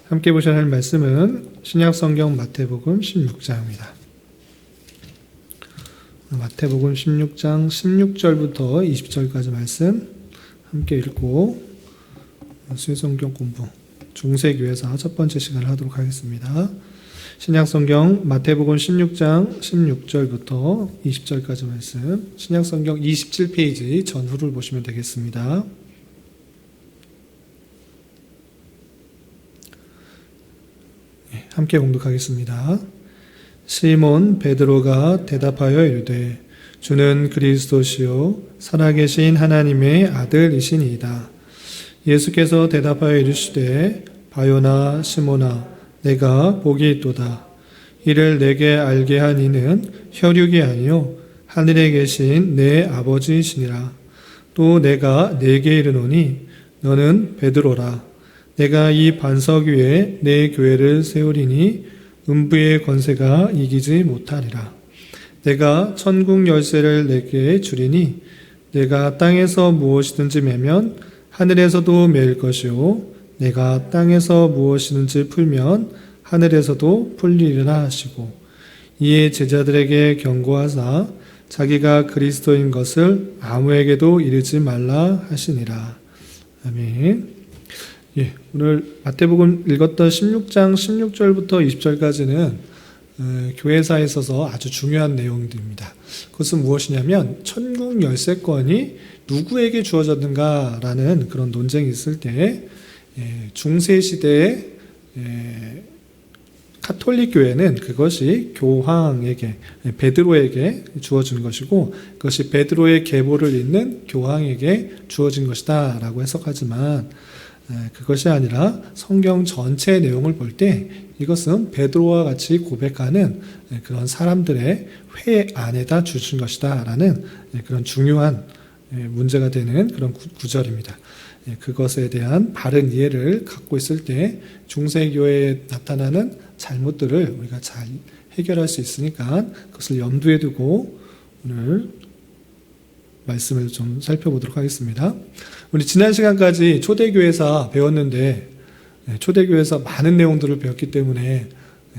함께 보셔야 할 말씀은 신약성경 마태복음 16장입니다. 마태복음 16장 16절부터 20절까지 말씀 함께 읽고 수요성경 공부 중세교회사 첫 번째 시간을 하도록 하겠습니다. 신약성경 마태복음 16장 16절부터 20절까지 말씀, 신약성경 27페이지 전후를 보시면 되겠습니다. 함께 공독하겠습니다. 시몬 베드로가 대답하여 이르되 주는 그리스도시요 살아계신 하나님의 아들이시니이다. 예수께서 대답하여 이르시되 바요나 시몬아 내가 복이 있도다. 이를 내게 알게 한 이는 혈육이 아니요 하늘에 계신 내 아버지이시니라. 또 내가 네게 이르노니 너는 베드로라. 내가 이 반석 위에 내 교회를 세우리니 음부의 권세가 이기지 못하리라. 내가 천국 열쇠를 내게 주리니 내가 땅에서 무엇이든지 매면 하늘에서도 매일 것이요 내가 땅에서 무엇이든지 풀면 하늘에서도 풀리리라 하시고, 이에 제자들에게 경고하사 자기가 그리스도인 것을 아무에게도 이르지 말라 하시니라. 아멘. 오늘 마태복음 읽었던 16장 16절부터 20절까지는 교회사에 있어서 아주 중요한 내용들입니다. 그것은 무엇이냐면 천국 열쇠권이 누구에게 주어졌는가라는 그런 논쟁이 있을 때 중세시대의 카톨릭 교회는 그것이 교황에게, 베드로에게 주어진 것이고 그것이 베드로의 계보를 잇는 교황에게 주어진 것이다 라고 해석하지만, 그것이 아니라 성경 전체의 내용을 볼 때 이것은 베드로와 같이 고백하는 그런 사람들의 회 안에다 주신 것이다 라는 그런 중요한 문제가 되는 그런 구절입니다. 그것에 대한 바른 이해를 갖고 있을 때 중세교회에 나타나는 잘못들을 우리가 잘 해결할 수 있으니까 그것을 염두에 두고 오늘 말씀을 좀 살펴보도록 하겠습니다. 우리 지난 시간까지 초대교회사 배웠는데 초대교회사 많은 내용들을 배웠기 때문에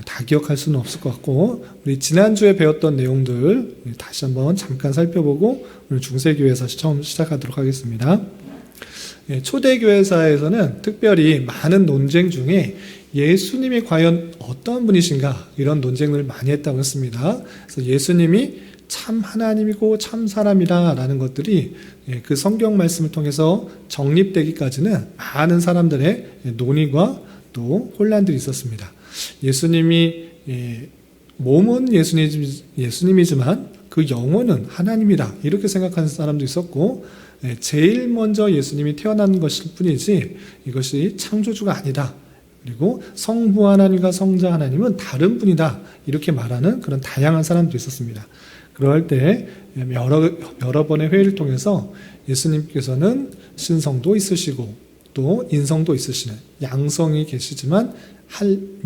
다 기억할 수는 없을 것 같고, 우리 지난주에 배웠던 내용들 다시 한번 잠깐 살펴보고 오늘 중세교회사 처음 시작하도록 하겠습니다. 초대교회사에서는 특별히 많은 논쟁 중에 예수님이 과연 어떤 분이신가 이런 논쟁을 많이 했다고 했습니다. 그래서 예수님이 참 하나님이고 참 사람이라 라는 것들이 그 성경 말씀을 통해서 정립되기까지는 많은 사람들의 논의와 또 혼란들이 있었습니다. 예수님이 몸은 예수님이지만 그 영혼은 하나님이다 이렇게 생각하는 사람도 있었고, 제일 먼저 예수님이 태어난 것일 뿐이지 이것이 창조주가 아니다, 그리고 성부 하나님과 성자 하나님은 다른 분이다 이렇게 말하는 그런 다양한 사람도 있었습니다. 그럴 때 여러 번의 회의를 통해서 예수님께서는 신성도 있으시고 또 인성도 있으시는 양성이 계시지만 한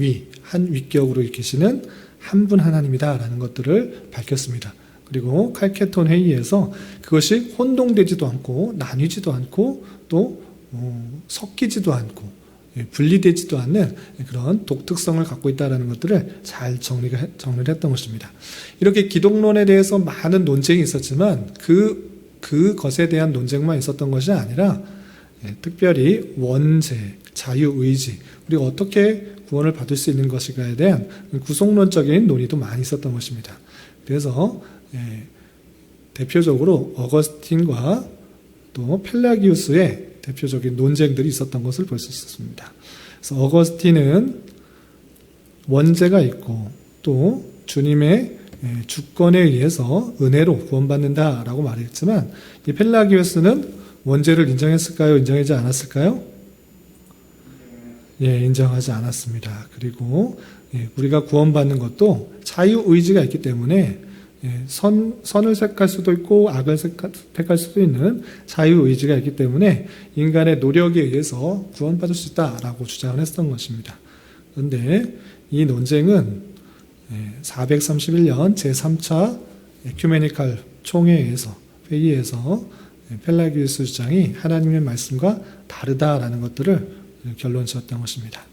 위격으로 계시는 한 분 하나님이다라는 것들을 밝혔습니다. 그리고 칼케톤 회의에서 그것이 혼동되지도 않고 나뉘지도 않고 또 섞이지도 않고 분리되지도 않는 그런 독특성을 갖고 있다는 것들을 잘 정리를 했던 것입니다. 이렇게 기독론에 대해서 많은 논쟁이 있었지만 그것에 대한 논쟁만 있었던 것이 아니라 특별히 원죄, 자유의지, 우리가 어떻게 구원을 받을 수 있는 것인가에 대한 구속론적인 논의도 많이 있었던 것입니다. 그래서 대표적으로 어거스틴과 또 펠라기우스의 대표적인 논쟁들이 있었던 것을 볼 수 있었습니다. 그래서 어거스틴은 원죄가 있고 또 주님의 주권에 의해서 은혜로 구원받는다라고 말했지만, 이 펠라기우스는 원죄를 인정했을까요? 인정하지 않았을까요? 인정하지 않았습니다. 그리고 우리가 구원받는 것도 자유의지가 있기 때문에 선을 택할 수도 있고 악을 택할 수도 있는 자유의지가 있기 때문에 인간의 노력에 의해서 구원받을 수 있다라고 주장을 했던 것입니다. 그런데 이 논쟁은 431년 제3차 에큐메니칼 회의에서 펠라기우스 주장이 하나님의 말씀과 다르다라는 것들을 결론 지었던 것입니다.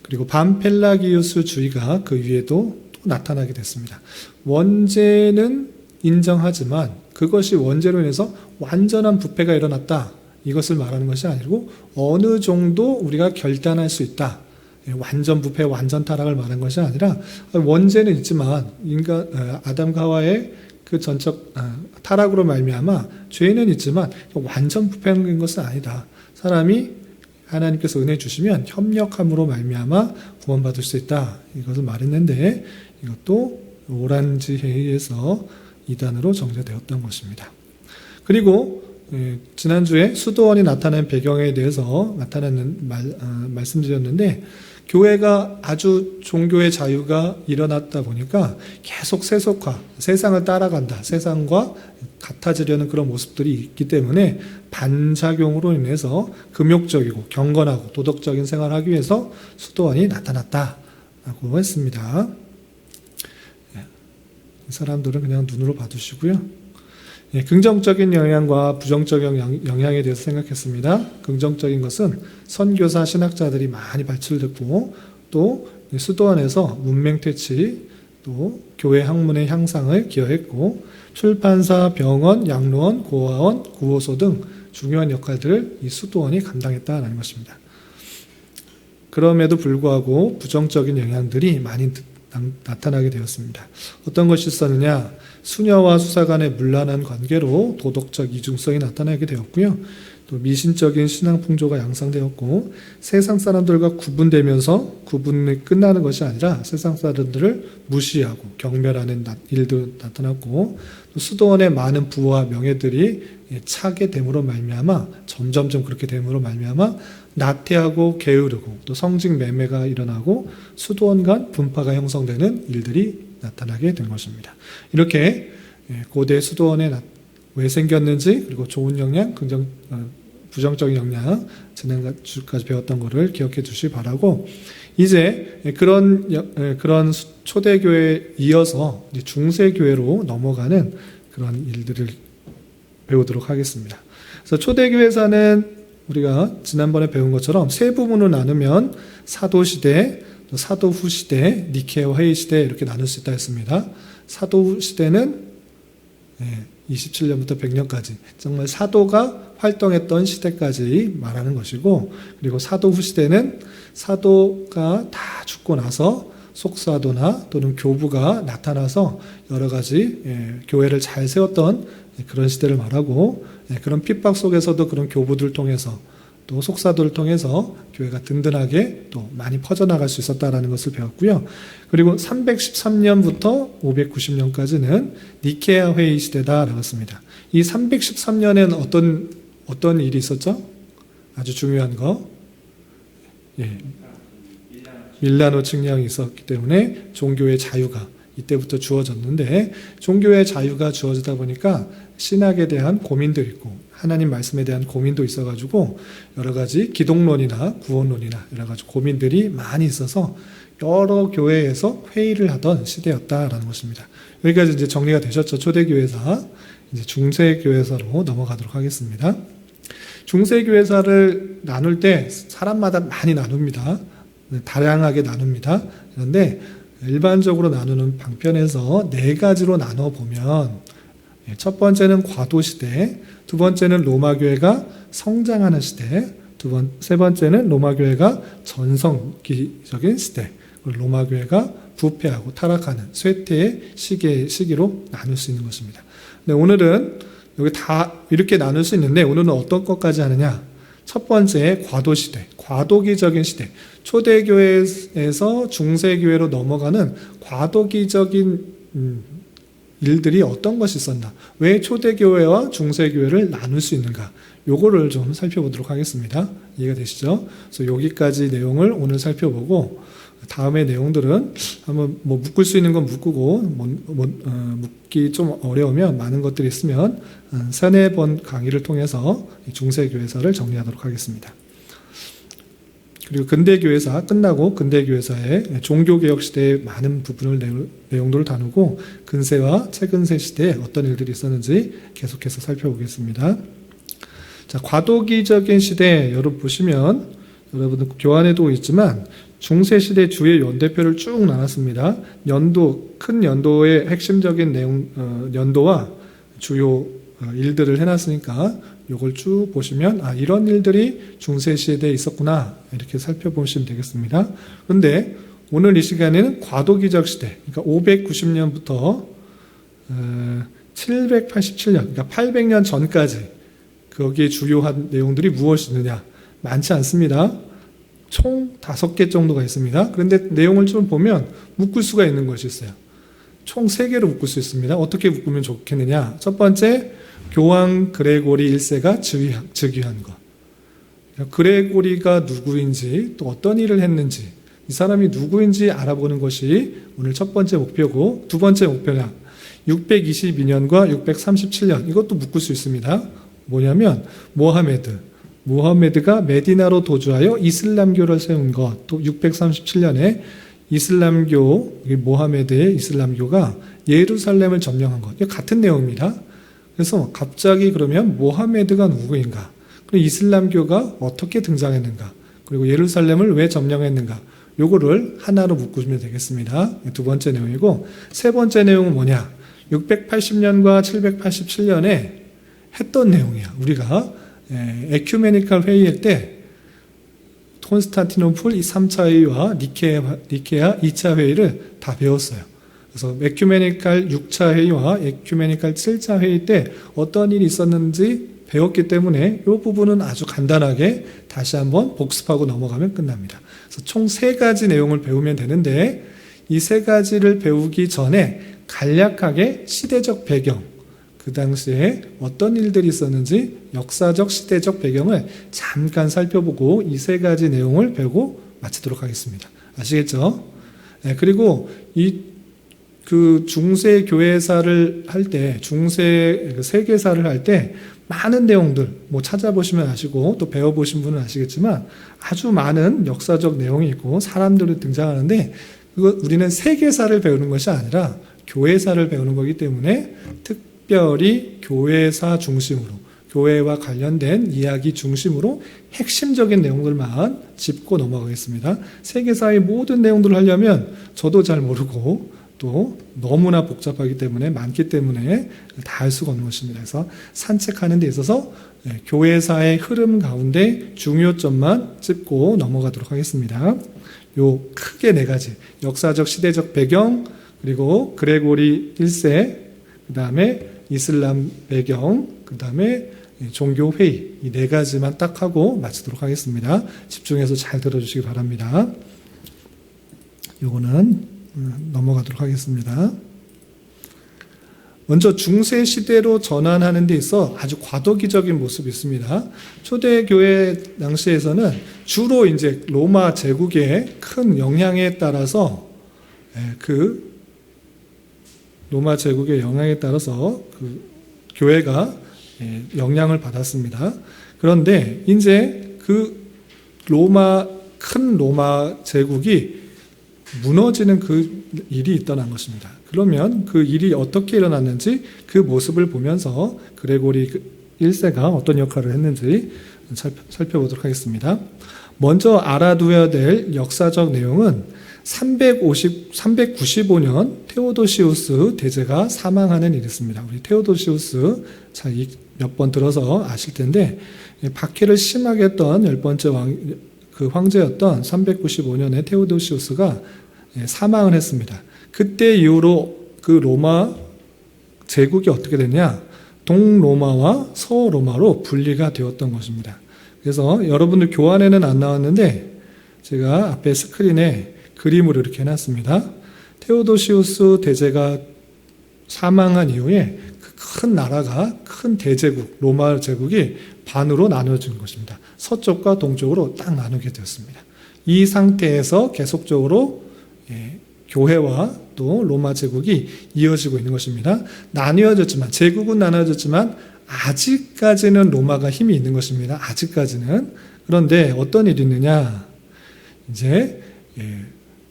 그리고 반펠라기우스주의가 그 위에도 또 나타나게 됐습니다. 원죄는 인정하지만 그것이 원죄로 인해서 완전한 부패가 일어났다, 이것을 말하는 것이 아니고 어느 정도 우리가 결단할 수 있다, 완전 부패, 완전 타락을 말한 것이 아니라 원죄는 있지만 아담과 하와의 그 전적 타락으로 말미암아 죄는 있지만 완전 부패한 것은 아니다. 사람이 하나님께서 은혜 주시면 협력함으로 말미암아 구원받을 수 있다, 이것을 말했는데 이것도 오란지에 의해서 이단으로 정죄되었던 것입니다. 그리고 지난주에 수도원이 나타난 배경에 대해서 말씀드렸는데, 교회가 아주 종교의 자유가 일어났다 보니까 계속 세속화, 세상을 따라간다, 세상과 같아지려는 그런 모습들이 있기 때문에 반작용으로 인해서 금욕적이고 경건하고 도덕적인 생활을 하기 위해서 수도원이 나타났다라고 했습니다. 이 사람들은 그냥 눈으로 봐두시고요. 긍정적인 영향과 부정적인 영향에 대해서 생각했습니다. 긍정적인 것은 선교사 신학자들이 많이 발출됐고, 또 수도원에서 문맹 퇴치, 또 교회 학문의 향상을 기여했고, 출판사, 병원, 양로원, 고아원, 구호소 등 중요한 역할들을 이 수도원이 감당했다는 것입니다. 그럼에도 불구하고 부정적인 영향들이 많이 나타나게 되었습니다. 어떤 것이 있었느냐? 수녀와 수사 간의 문란한 관계로 도덕적 이중성이 나타나게 되었고요. 또 미신적인 신앙 풍조가 양상되었고, 세상 사람들과 구분되면서 구분이 끝나는 것이 아니라 세상 사람들을 무시하고 경멸하는 일도 나타났고, 또 수도원의 많은 부와 명예들이 차게 됨으로 말미암아, 점점점 그렇게 됨으로 말미암아 나태하고 게으르고 또 성직 매매가 일어나고 수도원 간 분파가 형성되는 일들이 나타나게 된 것입니다. 이렇게 고대 수도원에 왜 생겼는지, 그리고 좋은 영향, 부정적인 영향, 지난주까지 배웠던 것을 기억해 주시기 바라고, 이제 그런 초대교회에 이어서 중세교회로 넘어가는 그런 일들을 배우도록 하겠습니다. 그래서 초대교회사는 우리가 지난번에 배운 것처럼 세 부분으로 나누면 사도시대, 사도후시대, 니케아 회의시대 이렇게 나눌 수 있다 했습니다. 사도시대는 27년부터 100년까지 정말 사도가 활동했던 시대까지 말하는 것이고, 그리고 사도후시대는 사도가 다 죽고 나서 속사도나 또는 교부가 나타나서 여러 가지 교회를 잘 세웠던 그런 시대를 말하고, 그런 핍박 속에서도 그런 교부들을 통해서 또 속사도를 통해서 교회가 든든하게 또 많이 퍼져나갈 수 있었다는 것을 배웠고요. 그리고 313년부터 590년까지는 니케아 회의 시대다라고 했습니다. 이 313년에는 어떤 일이 있었죠? 아주 중요한 거. 밀라노 측량이 있었기 때문에 종교의 자유가 이때부터 주어졌는데, 종교의 자유가 주어지다 보니까 신학에 대한 고민도 있고 하나님 말씀에 대한 고민도 있어가지고 여러 가지 기독론이나 구원론이나 여러 가지 고민들이 많이 있어서 여러 교회에서 회의를 하던 시대였다라는 것입니다. 여기까지 이제 정리가 되셨죠? 초대교회사. 이제 중세교회사로 넘어가도록 하겠습니다. 중세교회사를 나눌 때 사람마다 많이 나눕니다. 다양하게 나눕니다. 그런데 일반적으로 나누는 방편에서 4가지로 나눠보면, 첫 번째는 과도시대, 두 번째는 로마교회가 성장하는 시대, 세 번째는 로마교회가 전성기적인 시대, 로마교회가 부패하고 타락하는 쇠퇴의 시기로 나눌 수 있는 것입니다. 네, 오늘은 여기 다 이렇게 나눌 수 있는데, 오늘은 어떤 것까지 하느냐? 첫 번째, 과도시대, 과도기적인 시대. 초대교회에서 중세교회로 넘어가는 과도기적인 일들이 어떤 것이 있었나? 왜 초대교회와 중세교회를 나눌 수 있는가? 요거를 좀 살펴보도록 하겠습니다. 이해가 되시죠? 그래서 여기까지 내용을 오늘 살펴보고, 다음의 내용들은 한번 묶을 수 있는 건 묶고, 묶기 좀 어려우면 많은 것들이 있으면 3-4번 강의를 통해서 중세교회사를 정리하도록 하겠습니다. 그리고 근대교회사 끝나고 근대교회사의 종교개혁 시대의 많은 부분을 내용들을 다루고, 근세와 최근세 시대에 어떤 일들이 있었는지 계속해서 살펴보겠습니다. 자, 과도기적인 시대 여러분 보시면, 여러분들 교환에도 있지만 중세시대 주의 연대표를 쭉 나눴습니다. 연도, 큰 연도의 핵심적인 내용, 연도와 주요 일들을 해놨으니까 이걸 쭉 보시면 이런 일들이 중세시대에 있었구나 이렇게 살펴보시면 되겠습니다. 그런데 오늘 이 시간에는 과도기적 시대, 그러니까 590년부터 787년, 그러니까 800년 전까지 거기에 주요한 내용들이 무엇이느냐, 많지 않습니다. 총 5개 정도가 있습니다. 그런데 내용을 좀 보면 묶을 수가 있는 것이 있어요. 총 3개로 묶을 수 있습니다. 어떻게 묶으면 좋겠느냐. 첫 번째, 교황 그레고리 1세가 즉위한 것. 그레고리가 누구인지, 또 어떤 일을 했는지, 이 사람이 누구인지 알아보는 것이 오늘 첫 번째 목표고, 두 번째 목표는 622년과 637년, 이것도 묶을 수 있습니다. 뭐냐면 모하메드가 메디나로 도주하여 이슬람교를 세운 것. 또 637년에 이슬람교, 모하메드의 이슬람교가 예루살렘을 점령한 것. 이게 같은 내용입니다. 그래서 갑자기 그러면 모하메드가 누구인가? 그리고 이슬람교가 어떻게 등장했는가? 그리고 예루살렘을 왜 점령했는가? 요거를 하나로 묶으시면 되겠습니다. 두 번째 내용이고, 세 번째 내용은 뭐냐? 680년과 787년에 했던 내용이야. 우리가 에큐메니컬 회의할 때 콘스탄티노플 3차 회의와 니케아 2차 회의를 다 배웠어요. 그래서 에큐메니컬 6차 회의와 에큐메니컬 7차 회의 때 어떤 일이 있었는지 배웠기 때문에 이 부분은 아주 간단하게 다시 한번 복습하고 넘어가면 끝납니다. 그래서 총 3가지 내용을 배우면 되는데, 이 3가지를 배우기 전에 간략하게 시대적 배경, 그 당시에 어떤 일들이 있었는지 역사적 시대적 배경을 잠깐 살펴보고 이 3가지 내용을 배우고 마치도록 하겠습니다. 아시겠죠? 그리고 그 중세 교회사를 할 때, 중세 세계사를 할 때 많은 내용들 찾아보시면 아시고 또 배워보신 분은 아시겠지만 아주 많은 역사적 내용이 있고 사람들이 등장하는데, 그거 우리는 세계사를 배우는 것이 아니라 교회사를 배우는 거기 때문에 특별히 교회사 중심으로, 교회와 관련된 이야기 중심으로 핵심적인 내용들만 짚고 넘어가겠습니다. 세계사의 모든 내용들을 하려면 저도 잘 모르고 또 너무나 복잡하기 때문에, 많기 때문에 다 할 수가 없는 것입니다. 그래서 산책하는 데 있어서 교회사의 흐름 가운데 중요점만 짚고 넘어가도록 하겠습니다. 요 크게 4가지, 역사적 시대적 배경, 그리고 그레고리 1세, 그 다음에 이슬람 배경, 그 다음에 종교회의, 이 4가지만 딱 하고 마치도록 하겠습니다. 집중해서 잘 들어주시기 바랍니다. 요거는 넘어가도록 하겠습니다. 먼저 중세 시대로 전환하는 데 있어 아주 과도기적인 모습이 있습니다. 초대교회 당시에서는 주로 이제 로마 제국의 큰 영향에 따라서 로마 제국의 영향에 따라서 교회가 영향을 받았습니다. 그런데 이제 큰 로마 제국이 무너지는 그 일이 있다는 것입니다. 그러면 그 일이 어떻게 일어났는지 그 모습을 보면서 그레고리 1세가 어떤 역할을 했는지 살펴보도록 하겠습니다. 먼저 알아두어야 될 역사적 내용은 395년 테오도시우스 대제가 사망하는 일이 있습니다. 우리 테오도시우스 몇 번 들어서 아실 텐데, 박해를 심하게 했던 10번째 황제였던 395년에 테오도시우스가 사망을 했습니다. 그때 이후로 그 로마 제국이 어떻게 됐냐? 동로마와 서로마로 분리가 되었던 것입니다. 그래서 여러분들 교환에는 안 나왔는데 제가 앞에 스크린에 그림으로 이렇게 해놨습니다. 테오도시우스 대제가 사망한 이후에 그 큰 나라가, 큰 대제국, 로마 제국이 반으로 나눠진 것입니다. 서쪽과 동쪽으로 딱 나누게 되었습니다. 이 상태에서 계속적으로 교회와 또 로마 제국이 이어지고 있는 것입니다. 제국은 나뉘어졌지만 아직까지는 로마가 힘이 있는 것입니다. 아직까지는. 그런데 어떤 일이 있느냐? 이제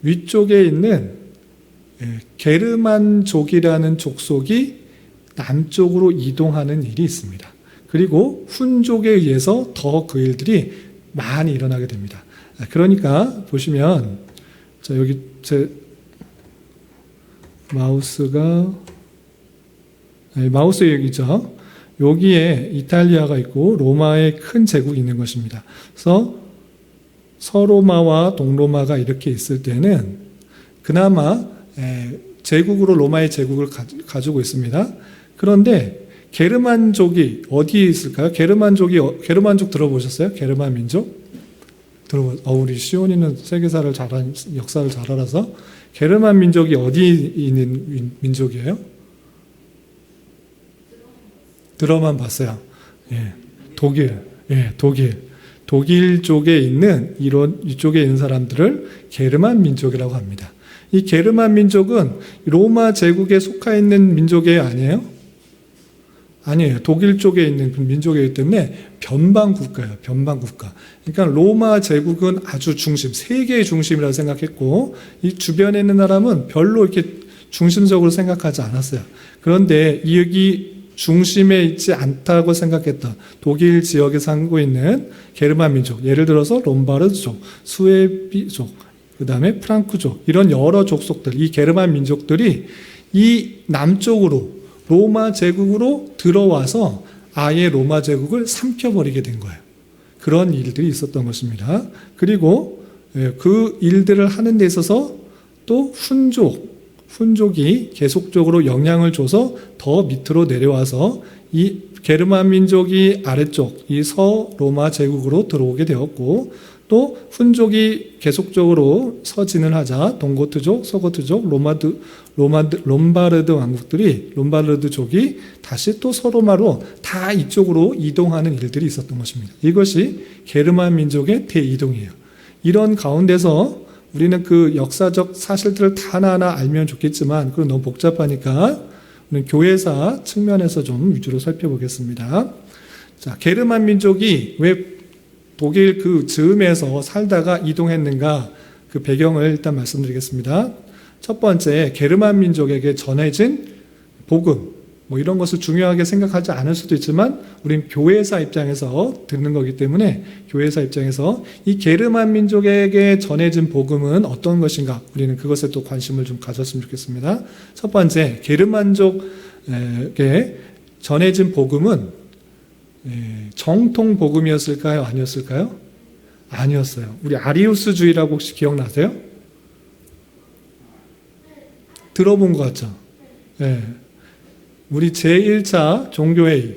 위쪽에 있는 게르만족이라는 족속이 남쪽으로 이동하는 일이 있습니다. 그리고 훈족에 의해서 더 그 일들이 많이 일어나게 됩니다. 그러니까 보시면 자, 여기 제 마우스가 마우스 여기죠. 여기에 이탈리아가 있고 로마의 큰 제국이 있는 것입니다. 그래서 서로마와 동로마가 이렇게 있을 때는 그나마 제국으로 로마의 제국을 가지고 있습니다. 그런데 게르만족이 어디에 있을까요? 게르만족 들어보셨어요? 게르만 민족? 우리 시온이는 세계사를 역사를 잘 알아서 게르만 민족이 어디에 있는 민족이에요? 들어만 봤어요. 예, 독일. 독일 쪽에 있는 이쪽에 있는 사람들을 게르만 민족이라고 합니다. 이 게르만 민족은 로마 제국에 속해 있는 민족이 아니에요? 아니에요. 독일 쪽에 있는 민족이기 때문에 변방 국가예요. 변방 국가. 그러니까 로마 제국은 아주 중심, 세계의 중심이라고 생각했고 이 주변에 있는 사람은 별로 이렇게 중심적으로 생각하지 않았어요. 그런데 여기 중심에 있지 않다고 생각했던 독일 지역에 살고 있는 게르만 민족, 예를 들어서 롬바르드족, 스웨비족, 그 다음에 프랑크족, 이런 여러 족속들, 이 게르만 민족들이 이 남쪽으로 로마 제국으로 들어와서 아예 로마 제국을 삼켜버리게 된 거예요. 그런 일들이 있었던 것입니다. 그리고 그 일들을 하는 데 있어서 또 훈족이 계속적으로 영향을 줘서 더 밑으로 내려와서 이 게르만 민족이 아래쪽 이 서로마 제국으로 들어오게 되었고 또 훈족이 계속적으로 서진을 하자 동고트족, 서고트족, 롬바르드 왕국들이 롬바르드족이 다시 또 서로마로 다 이쪽으로 이동하는 일들이 있었던 것입니다. 이것이 게르만 민족의 대이동이에요. 이런 가운데서 우리는 그 역사적 사실들을 다 하나하나 알면 좋겠지만 그건 너무 복잡하니까 우리는 교회사 측면에서 좀 위주로 살펴보겠습니다. 자, 게르만 민족이 왜 독일 그 즈음에서 살다가 이동했는가 그 배경을 일단 말씀드리겠습니다. 첫 번째, 게르만 민족에게 전해진 복음, 이런 것을 중요하게 생각하지 않을 수도 있지만 우린 교회사 입장에서 듣는 거기 때문에 교회사 입장에서 이 게르만 민족에게 전해진 복음은 어떤 것인가 우리는 그것에 또 관심을 좀 가졌으면 좋겠습니다. 첫 번째, 게르만족에게 전해진 복음은 정통 복음이었을까요? 아니었을까요? 아니었어요. 우리 아리우스주의라고 혹시 기억나세요? 들어본 것 같죠? 네. 우리 제1차 종교회의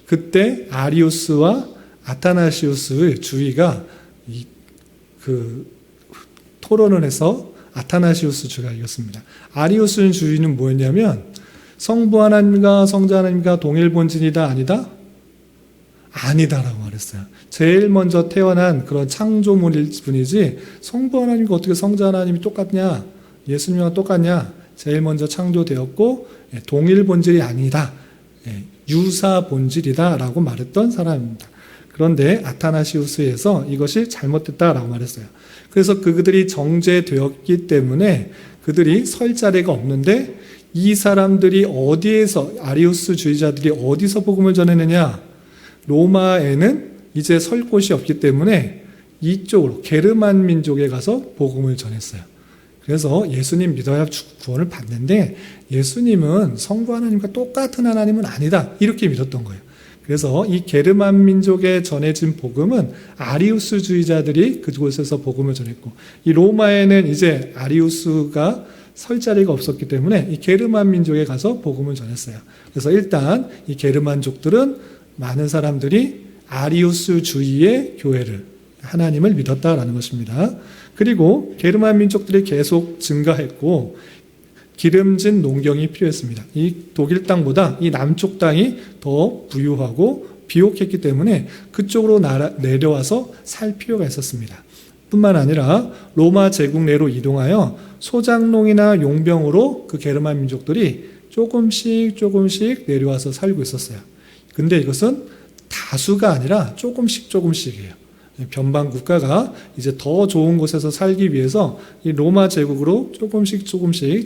그때 아리우스와 아타나시우스의 주의가 토론을 해서 아타나시우스 주가 이겼습니다. 아리우스 주의는 뭐였냐면 성부 하나님과 성자 하나님과 동일 본질이다 아니다? 아니다라고 말했어요. 제일 먼저 태어난 그런 창조물일 뿐이지 성부 하나님과 어떻게 성자 하나님이 똑같냐? 예수님과 똑같냐? 제일 먼저 창조되었고 동일 본질이 아니다. 유사 본질이다 라고 말했던 사람입니다. 그런데 아타나시우스에서 이것이 잘못됐다라고 말했어요. 그래서 그들이 정죄되었기 때문에 그들이 설 자리가 없는데 이 사람들이 어디에서 아리우스 주의자들이 어디서 복음을 전했느냐? 로마에는 이제 설 곳이 없기 때문에 이쪽으로 게르만 민족에 가서 복음을 전했어요. 그래서 예수님 믿어야 구원을 받는데 예수님은 성부 하나님과 똑같은 하나님은 아니다. 이렇게 믿었던 거예요. 그래서 이 게르만 민족에 전해진 복음은 아리우스주의자들이 그곳에서 복음을 전했고 이 로마에는 이제 아리우스가 설 자리가 없었기 때문에 이 게르만 민족에 가서 복음을 전했어요. 그래서 일단 이 게르만족들은 많은 사람들이 아리우스주의의 교회를 하나님을 믿었다라는 것입니다. 그리고 게르만 민족들이 계속 증가했고 기름진 농경이 필요했습니다. 이 독일 땅보다 이 남쪽 땅이 더 부유하고 비옥했기 때문에 그쪽으로 내려와서 살 필요가 있었습니다. 뿐만 아니라 로마 제국 내로 이동하여 소작농이나 용병으로 그 게르만 민족들이 조금씩 내려와서 살고 있었어요. 근데 이것은 다수가 아니라 조금씩이에요. 변방 국가가 이제 더 좋은 곳에서 살기 위해서 이 로마 제국으로 조금씩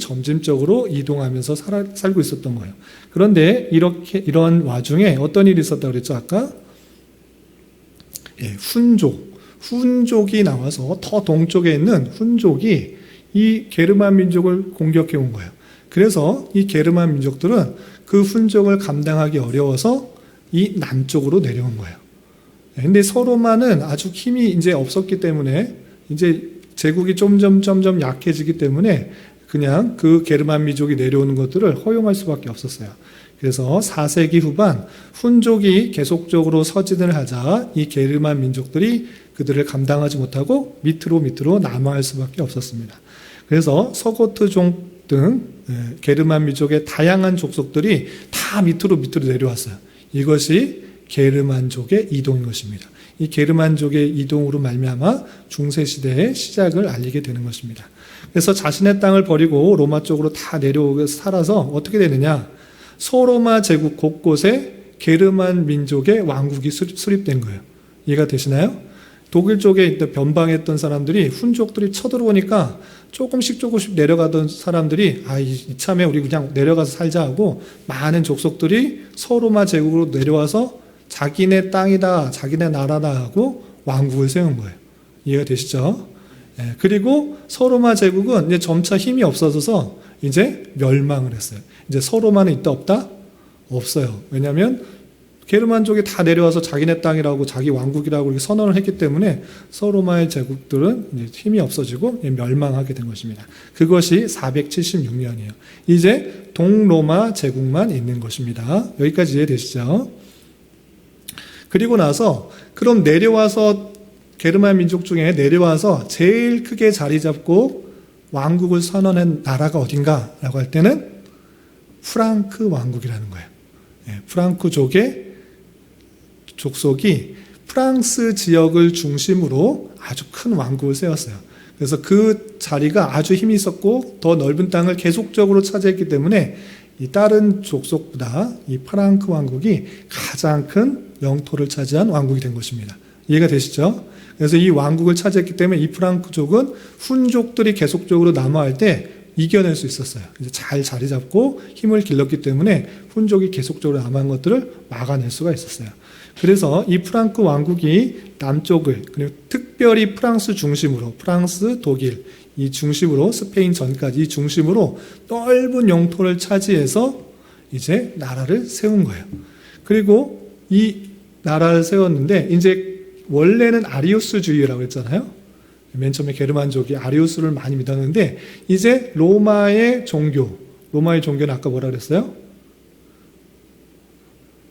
점진적으로 이동하면서 살고 있었던 거예요. 그런데 이런 와중에 어떤 일이 있었다고 그랬죠? 아까 훈족. 훈족이 나와서 더 동쪽에 있는 훈족이 이 게르만 민족을 공격해 온 거예요. 그래서 이 게르만 민족들은 그 훈족을 감당하기 어려워서 이 남쪽으로 내려온 거예요. 근데 서로만은 아주 힘이 이제 없었기 때문에 이제 제국이 점점 약해지기 때문에 그냥 그 게르만 민족이 내려오는 것들을 허용할 수밖에 없었어요. 그래서 4세기 후반 훈족이 계속적으로 서진을 하자 이 게르만 민족들이 그들을 감당하지 못하고 밑으로 남아할 수밖에 없었습니다. 그래서 서고트족 등 게르만 민족의 다양한 족속들이 다 밑으로 내려왔어요. 이것이 게르만족의 이동인 것입니다. 이 게르만족의 이동으로 말미암아 중세시대의 시작을 알리게 되는 것입니다. 그래서 자신의 땅을 버리고 로마 쪽으로 다 내려오게 살아서 어떻게 되느냐? 소로마 제국 곳곳에 게르만 민족의 왕국이 수립된 거예요. 이해가 되시나요? 독일 쪽에 있던 변방했던 사람들이 훈족들이 쳐들어오니까 조금씩 내려가던 사람들이 이참에 우리 그냥 내려가서 살자 하고 많은 족속들이 서로마 제국으로 내려와서 자기네 땅이다, 자기네 나라다 하고 왕국을 세운 거예요. 이해가 되시죠? 그리고 서로마 제국은 이제 점차 힘이 없어져서 이제 멸망을 했어요. 이제 서로마는 있다 없다? 없어요. 왜냐하면 게르만족이 다 내려와서 자기네 땅이라고 자기 왕국이라고 이렇게 선언을 했기 때문에 서로마의 제국들은 이제 힘이 없어지고 멸망하게 된 것입니다. 그것이 476년이에요. 이제 동로마 제국만 있는 것입니다. 여기까지 이해되시죠? 그리고 나서 그럼 내려와서 게르만 민족 중에 내려와서 제일 크게 자리 잡고 왕국을 선언한 나라가 어딘가라고 할 때는 프랑크 왕국이라는 거예요. 프랑크족의 족속이 프랑스 지역을 중심으로 아주 큰 왕국을 세웠어요. 그래서 그 자리가 아주 힘이 있었고 더 넓은 땅을 계속적으로 차지했기 때문에 이 다른 족속보다 이 프랑크 왕국이 가장 큰 영토를 차지한 왕국이 된 것입니다. 이해가 되시죠? 그래서 이 왕국을 차지했기 때문에 이 프랑크족은 훈족들이 계속적으로 남아할 때 이겨낼 수 있었어요. 이제 잘 자리 잡고 힘을 길렀기 때문에 훈족이 계속적으로 남아한 것들을 막아낼 수가 있었어요. 그래서 이 프랑크 왕국이 남쪽을, 그리고 특별히 프랑스 중심으로, 프랑스, 독일, 이 중심으로, 스페인 전까지 이 중심으로 넓은 영토를 차지해서 이제 나라를 세운 거예요. 그리고 이 나라를 세웠는데, 이제 원래는 아리우스주의라고 했잖아요. 맨 처음에 게르만족이 아리우스를 많이 믿었는데, 이제 로마의 종교는 아까 뭐라 그랬어요?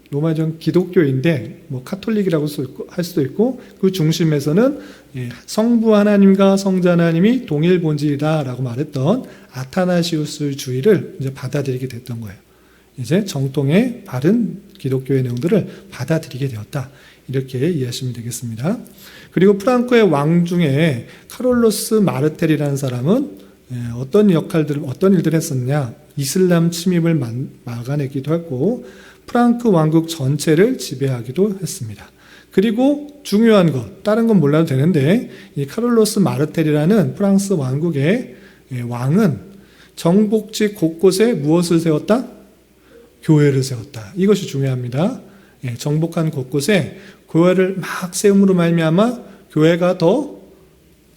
로마의 종교는 기독교인데, 카톨릭이라고 할 수도 있고, 그 중심에서는 성부 하나님과 성자 하나님이 동일 본질이다라고 말했던 아타나시우스주의를 이제 받아들이게 됐던 거예요. 이제 정통의 바른 기독교의 내용들을 받아들이게 되었다. 이렇게 이해하시면 되겠습니다. 그리고 프랑코의 왕 중에 카롤로스 마르텔이라는 사람은 어떤 일들을 했었냐? 이슬람 침입을 막아내기도 했고, 프랑크 왕국 전체를 지배하기도 했습니다. 그리고 중요한 것, 다른 건 몰라도 되는데, 이 카롤로스 마르텔이라는 프랑스 왕국의 왕은 정복지 곳곳에 무엇을 세웠다? 교회를 세웠다. 이것이 중요합니다. 정복한 곳곳에 교회를 막 세움으로 말미암아 교회가 더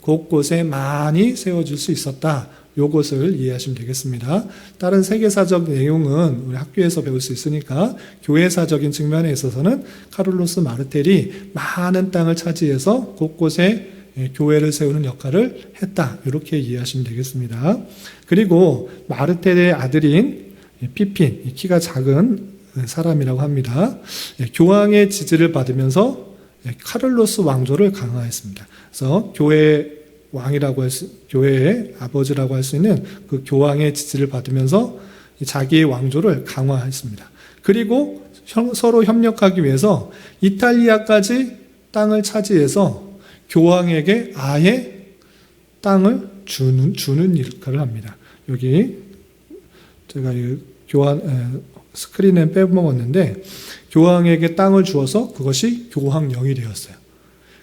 곳곳에 많이 세워질 수 있었다. 요것을 이해하시면 되겠습니다. 다른 세계사적 내용은 우리 학교에서 배울 수 있으니까 교회사적인 측면에 있어서는 카를로스 마르텔이 많은 땅을 차지해서 곳곳에 교회를 세우는 역할을 했다. 이렇게 이해하시면 되겠습니다. 그리고 마르텔의 아들인 피핀, 키가 작은 사람이라고 합니다. 교황의 지지를 받으면서 카를로스 왕조를 강화했습니다. 그래서 교회의 아버지라고 할 수 있는 그 교황의 지지를 받으면서 자기의 왕조를 강화했습니다. 그리고 서로 협력하기 위해서 이탈리아까지 땅을 차지해서 교황에게 아예 땅을 주는 역할을 합니다. 여기 제가 스크린에 빼먹었는데 교황에게 땅을 주어서 그것이 교황령이 되었어요.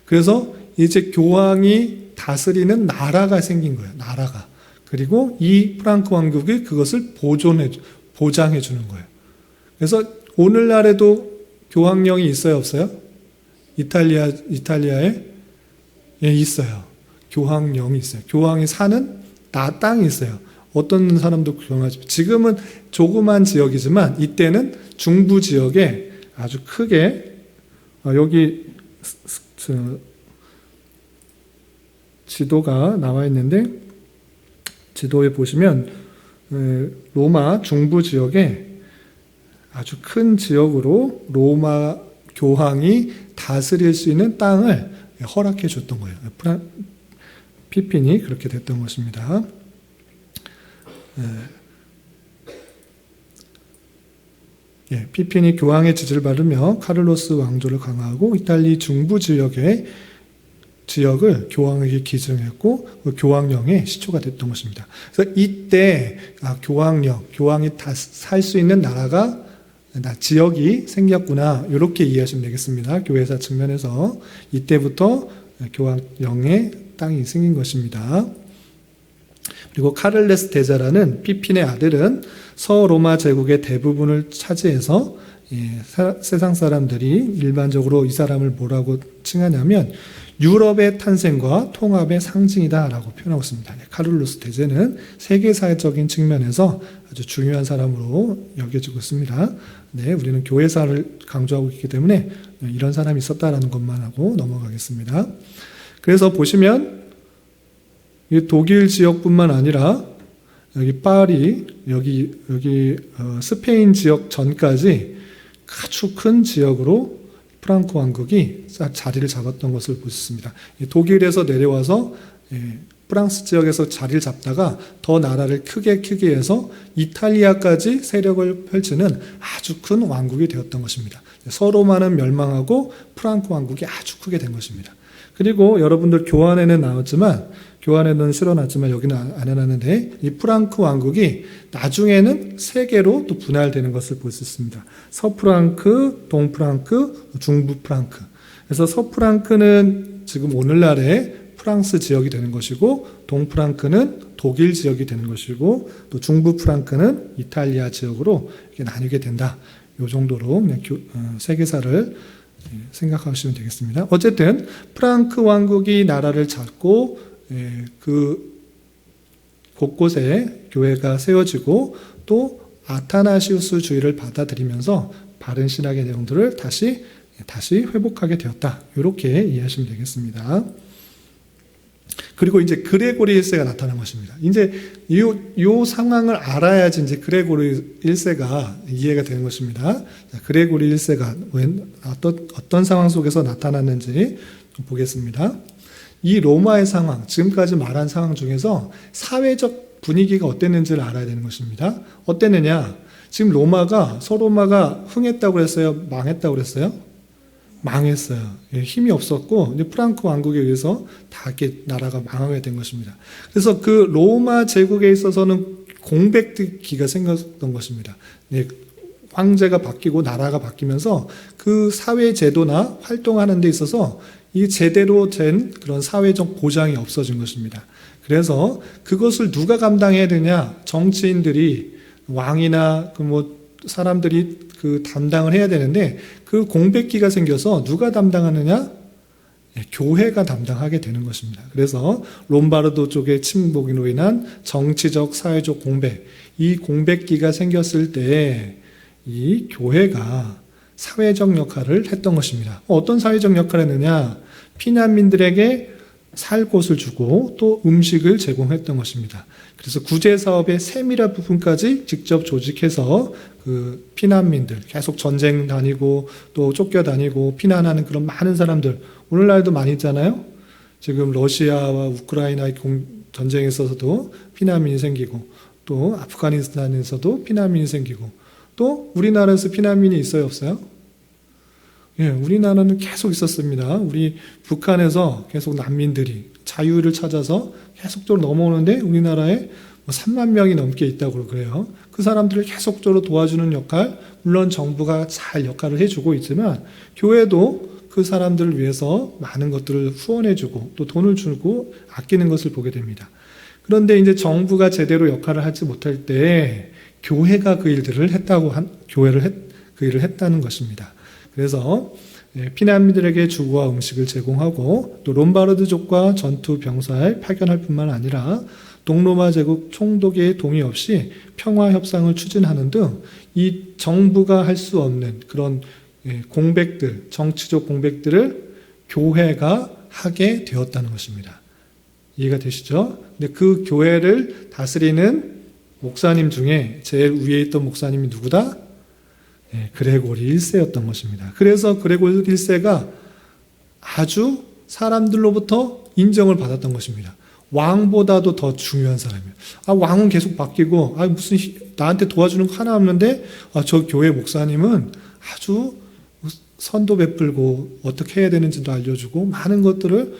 그래서 이제 교황이 다스리는 나라가 생긴 거예요. 나라가. 그리고 이 프랑크 왕국이 그것을 보장해 주는 거예요. 그래서 오늘날에도 교황령이 있어요, 없어요? 이탈리아에 예, 있어요. 교황령이 있어요. 교황이 사는 땅이 있어요. 어떤 사람도 교황하죠. 지금은 조그만 지역이지만 이때는 중부 지역에 아주 크게 여기 지도가 나와 있는데 지도에 보시면 로마 중부 지역에 아주 큰 지역으로 로마 교황이 다스릴 수 있는 땅을 허락해 줬던 거예요. 피핀이 그렇게 됐던 것입니다. 피핀이 교황의 지지를 받으며 카를로스 왕조를 강화하고 이탈리 중부 지역을 교황에게 기증했고 그 교황령의 시초가 됐던 것입니다. 그래서 이때 교황이 다 살 수 있는 나라가 지역이 생겼구나 이렇게 이해하시면 되겠습니다. 교회사 측면에서 이때부터 교황령의 땅이 생긴 것입니다. 그리고 카를레스 대자라는 피핀의 아들은 서로마 제국의 대부분을 차지해서 세상 사람들이 일반적으로 이 사람을 뭐라고 칭하냐면 유럽의 탄생과 통합의 상징이다라고 표현하고 있습니다. 카를로스 대제는 세계사적인 측면에서 아주 중요한 사람으로 여겨지고 있습니다. 네, 우리는 교회사를 강조하고 있기 때문에 이런 사람이 있었다라는 것만 하고 넘어가겠습니다. 그래서 보시면 이 독일 지역뿐만 아니라 여기 파리, 여기 스페인 지역 전까지 아주 큰 지역으로 프랑크 왕국이 자리를 잡았던 것을 볼 수 있습니다. 독일에서 내려와서 프랑스 지역에서 자리를 잡다가 더 나라를 크게 해서 이탈리아까지 세력을 펼치는 아주 큰 왕국이 되었던 것입니다. 서로마는 멸망하고 프랑크 왕국이 아주 크게 된 것입니다. 그리고 여러분들 교환에는 실어놨지만 여기는 안 해놨는데 이 프랑크 왕국이 나중에는 세 개로 또 분할되는 것을 볼 수 있습니다. 서프랑크, 동프랑크, 중부프랑크. 그래서 서프랑크는 지금 오늘날의 프랑스 지역이 되는 것이고 동프랑크는 독일 지역이 되는 것이고 또 중부프랑크는 이탈리아 지역으로 이렇게 나뉘게 된다. 이 정도로 그냥 세계사를 생각하시면 되겠습니다. 어쨌든 프랑크 왕국이 나라를 잡고 그 곳곳에 교회가 세워지고 또 아타나시우스 주의를 받아들이면서 바른 신학의 내용들을 다시 회복하게 되었다. 이렇게 이해하시면 되겠습니다. 그리고 이제 그레고리 1세가 나타난 것입니다. 이제 이 상황을 알아야지 이제 그레고리 1세가 이해가 되는 것입니다. 그레고리 1세가 어떤 상황 속에서 나타났는지 좀 보겠습니다. 이 로마의 상황, 지금까지 말한 상황 중에서 사회적 분위기가 어땠는지를 알아야 되는 것입니다. 어땠느냐? 지금 서로마가 흥했다고 그랬어요? 망했다고 그랬어요? 망했어요. 힘이 없었고 이제 프랑크 왕국에 의해서 다 이렇게 나라가 망하게 된 것입니다. 그래서 그 로마 제국에 있어서는 공백기가 생겼던 것입니다. 황제가 바뀌고 나라가 바뀌면서 그 사회 제도나 활동하는 데 있어서 이 제대로 된 그런 사회적 보장이 없어진 것입니다. 그래서 그것을 누가 감당해야 되냐? 정치인들이 왕이나 사람들이 담당을 해야 되는데 그 공백기가 생겨서 누가 담당하느냐? 교회가 담당하게 되는 것입니다. 그래서 롬바르도 쪽의 침묵으로 인한 정치적, 사회적 공백, 이 공백기가 생겼을 때 이 교회가 사회적 역할을 했던 것입니다. 어떤 사회적 역할을 했느냐? 피난민들에게 살 곳을 주고 또 음식을 제공했던 것입니다. 그래서 구제사업의 세밀한 부분까지 직접 조직해서 그 피난민들, 계속 전쟁 다니고 또 쫓겨다니고 피난하는 그런 많은 사람들, 오늘날도 많이 있잖아요. 지금 러시아와 우크라이나의 전쟁에 있어서도 피난민이 생기고 또 아프가니스탄에서도 피난민이 생기고 또 우리나라에서 피난민이 있어요, 없어요? 우리나라는 계속 있었습니다. 우리 북한에서 계속 난민들이 자유를 찾아서 계속적으로 넘어오는데 우리나라에 3만 명이 넘게 있다고 그래요. 그 사람들을 계속적으로 도와주는 역할, 물론 정부가 잘 역할을 해주고 있지만 교회도 그 사람들을 위해서 많은 것들을 후원해주고 또 돈을 주고 아끼는 것을 보게 됩니다. 그런데 이제 정부가 제대로 역할을 하지 못할 때 교회가 그 일들을 그 일을 했다는 것입니다. 그래서 피난민들에게 주거와 음식을 제공하고 또 롬바르드족과 전투 병사에 파견할 뿐만 아니라 동로마 제국 총독의 동의 없이 평화 협상을 추진하는 등 이 정부가 할 수 없는 그런 공백들, 정치적 공백들을 교회가 하게 되었다는 것입니다. 이해가 되시죠? 근데 그 교회를 다스리는 목사님 중에 제일 위에 있던 목사님이 누구다? 그레고리 1세였던 것입니다. 그래서 그레고리 1세가 아주 사람들로부터 인정을 받았던 것입니다. 왕보다도 더 중요한 사람이에요. 왕은 계속 바뀌고, 무슨 나한테 도와주는 거 하나 없는데, 저 교회 목사님은 아주 선도 베풀고 어떻게 해야 되는지도 알려주고 많은 것들을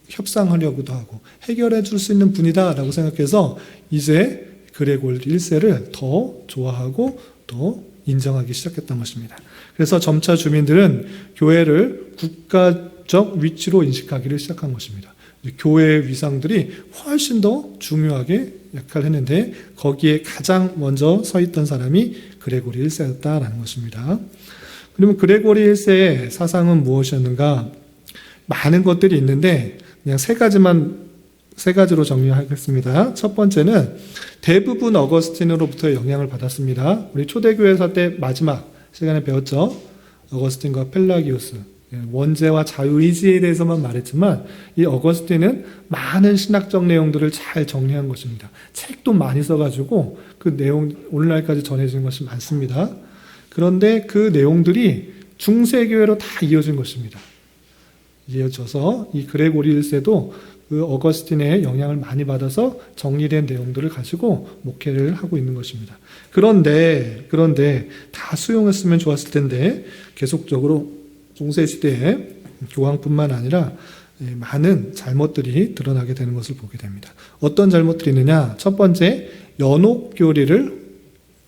협상하려고도 하고 해결해 줄 수 있는 분이다라고 생각해서 이제 그레고리 1세를 더 좋아하고 더 인정하기 시작했던 것입니다. 그래서 점차 주민들은 교회를 국가적 위치로 인식하기를 시작한 것입니다. 교회의 위상들이 훨씬 더 중요하게 역할을 했는데 거기에 가장 먼저 서 있던 사람이 그레고리 1세였다라는 것입니다. 그러면 그레고리 1세의 사상은 무엇이었는가? 많은 것들이 있는데 그냥 세 가지로 정리하겠습니다. 첫 번째는 대부분 어거스틴으로부터 영향을 받았습니다. 우리 초대교회사 때 마지막 시간에 배웠죠. 어거스틴과 펠라기우스, 원죄와 자유의지에 대해서만 말했지만 이 어거스틴은 많은 신학적 내용들을 잘 정리한 것입니다. 책도 많이 써가지고 그 내용 오늘날까지 전해진 것이 많습니다. 그런데 그 내용들이 중세교회로 다 이어진 것입니다. 이어져서 이 그레고리 1세도 그 어거스틴의 영향을 많이 받아서 정리된 내용들을 가지고 목회를 하고 있는 것입니다. 그런데 다 수용했으면 좋았을 텐데 계속적으로 중세시대에 교황뿐만 아니라 많은 잘못들이 드러나게 되는 것을 보게 됩니다. 어떤 잘못들이 있느냐? 첫 번째, 연옥교리를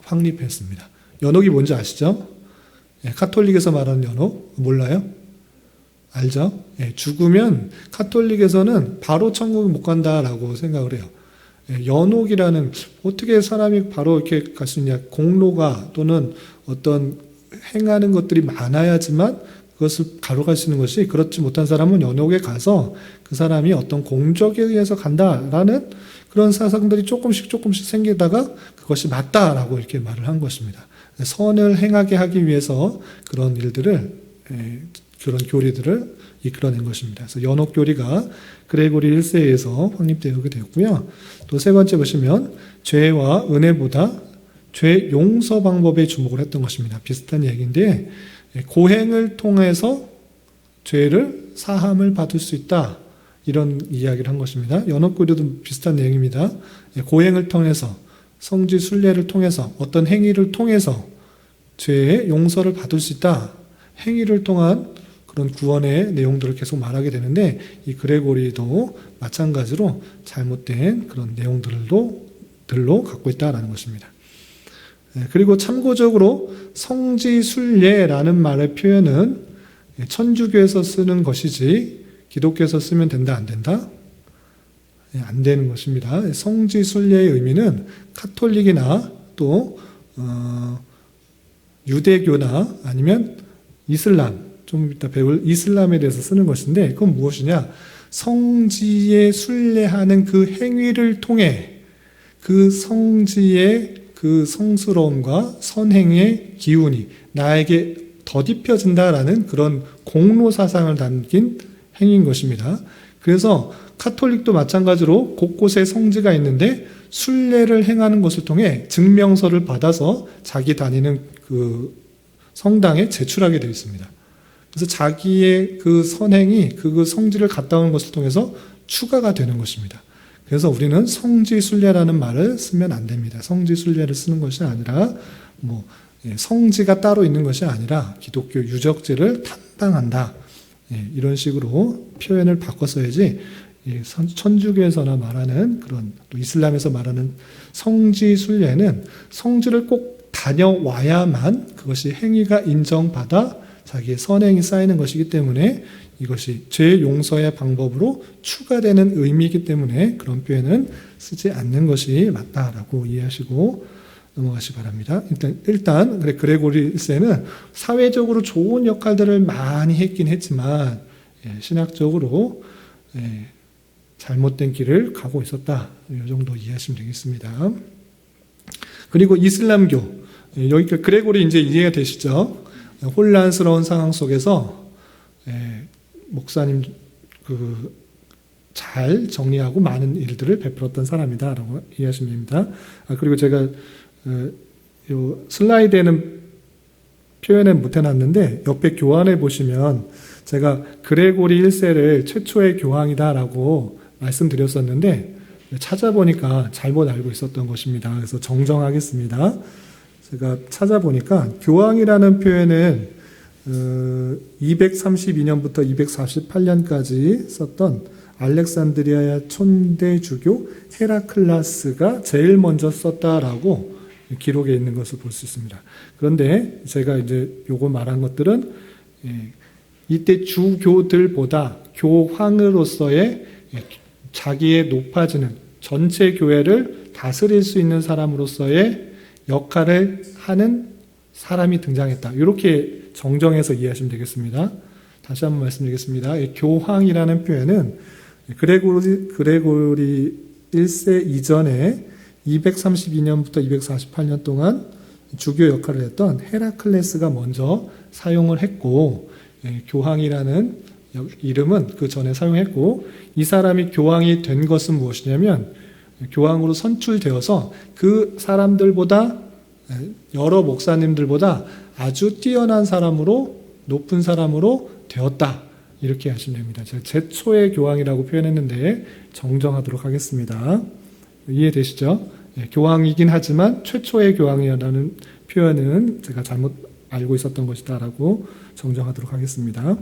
확립했습니다. 연옥이 뭔지 아시죠? 카톨릭에서 말하는 연옥 몰라요? 알죠? 죽으면 카톨릭에서는 바로 천국에 못 간다라고 생각을 해요. 연옥이라는 어떻게 사람이 바로 이렇게 갈 수 있냐? 공로가 또는 어떤 행하는 것들이 많아야지만 그것을 가로갈 수 있는 것이 그렇지 못한 사람은 연옥에 가서 그 사람이 어떤 공적에 의해서 간다라는 그런 사상들이 조금씩 생기다가 그것이 맞다라고 이렇게 말을 한 것입니다. 선을 행하게 하기 위해서 그런 일들을 그런 교리들을 이끌어낸 것입니다. 그래서 연옥교리가 그레고리 1세에서 확립되게 되었고요. 또 세 번째 보시면 죄와 은혜보다 죄 용서 방법에 주목을 했던 것입니다. 비슷한 얘기인데 고행을 통해서 죄를 사함을 받을 수 있다. 이런 이야기를 한 것입니다. 연옥교리도 비슷한 내용입니다. 고행을 통해서 성지 순례를 통해서 어떤 행위를 통해서 죄의 용서를 받을 수 있다. 행위를 통한 그런 구원의 내용들을 계속 말하게 되는데 이 그레고리도 마찬가지로 잘못된 그런 내용들로 갖고 있다라는 것입니다. 그리고 참고적으로 성지순례라는 말의 표현은 천주교에서 쓰는 것이지 기독교에서 쓰면 된다 안 된다? 안 되는 것입니다. 성지순례의 의미는 카톨릭이나 또 유대교나 아니면 이슬람, 좀 이따 배울 이슬람에 대해서 쓰는 것인데 그건 무엇이냐? 성지에 순례하는 그 행위를 통해 그 성지의 그 성스러움과 선행의 기운이 나에게 덧입혀진다라는 그런 공로 사상을 담긴 행위인 것입니다. 그래서 카톨릭도 마찬가지로 곳곳에 성지가 있는데 순례를 행하는 것을 통해 증명서를 받아서 자기 다니는 그 성당에 제출하게 되어 있습니다. 그래서 자기의 그 선행이 그 성지를 갔다 오는 것을 통해서 추가가 되는 것입니다. 그래서 우리는 성지순례라는 말을 쓰면 안 됩니다. 성지순례를 쓰는 것이 아니라 성지가 따로 있는 것이 아니라 기독교 유적지를 탐방한다. 이런 식으로 표현을 바꿔 써야지 천주교에서나 말하는 그런 또 이슬람에서 말하는 성지순례는 성지를 꼭 다녀와야만 그것이 행위가 인정받아 자기의 선행이 쌓이는 것이기 때문에 이것이 죄 용서의 방법으로 추가되는 의미이기 때문에 그런 표현은 쓰지 않는 것이 맞다라고 이해하시고 넘어가시 바랍니다. 일단 그레고리 1세는 사회적으로 좋은 역할들을 많이 했긴 했지만 신학적으로 잘못된 길을 가고 있었다. 이 정도 이해하시면 되겠습니다. 그리고 이슬람교, 여기 그레고리 이제 이해가 되시죠? 혼란스러운 상황 속에서 목사님 잘 정리하고 많은 일들을 베풀었던 사람이다라고 이해하시면 됩니다. 그리고 제가 요 슬라이드에는 표현을 못 해놨는데 옆에 교환해 보시면 제가 그레고리 1세를 최초의 교황이다라고 말씀드렸었는데 찾아보니까 잘못 알고 있었던 것입니다. 그래서 정정하겠습니다. 제가 찾아보니까 교황이라는 표현은 232년부터 248년까지 썼던 알렉산드리아 촌대주교 헤라클라스가 제일 먼저 썼다라고 기록에 있는 것을 볼 수 있습니다. 그런데 제가 이제 요거 말한 것들은 이때 주교들보다 교황으로서의 자기의 높아지는 전체 교회를 다스릴 수 있는 사람으로서의 역할을 하는 사람이 등장했다. 이렇게 정정해서 이해하시면 되겠습니다. 다시 한번 말씀드리겠습니다. 교황이라는 표현은 그레고리 1세 이전에 232년부터 248년 동안 주교 역할을 했던 헤라클레스가 먼저 사용을 했고, 교황이라는 이름은 그 전에 사용했고, 이 사람이 교황이 된 것은 무엇이냐면 교황으로 선출되어서 그 사람들보다, 여러 목사님들보다 아주 뛰어난 사람으로, 높은 사람으로 되었다. 이렇게 하시면 됩니다. 제가 최초의 교황이라고 표현했는데 정정하도록 하겠습니다. 이해되시죠? 교황이긴 하지만 최초의 교황이라는 표현은 제가 잘못 알고 있었던 것이다라고 정정하도록 하겠습니다.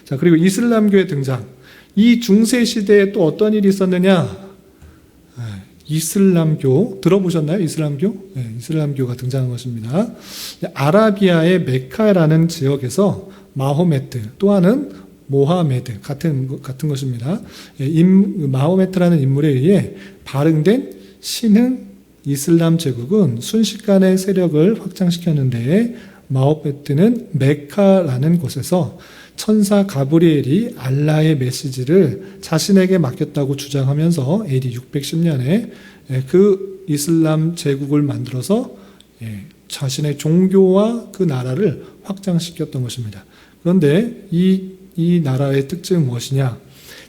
자, 그리고 이슬람교의 등장. 이 중세 시대에 또 어떤 일이 있었느냐? 이슬람교 들어보셨나요? 이슬람교? 네, 이슬람교가 등장한 것입니다. 아라비아의 메카라는 지역에서 마호메트, 또 하나는 모하메드 같은 것입니다. 마호메트라는 인물에 의해 발흥된 신흥 이슬람 제국은 순식간에 세력을 확장시켰는데, 마호메트는 메카라는 곳에서 천사 가브리엘이 알라의 메시지를 자신에게 맡겼다고 주장하면서 AD 610년에 그 이슬람 제국을 만들어서 자신의 종교와 그 나라를 확장시켰던 것입니다. 그런데 이 나라의 특징은 무엇이냐?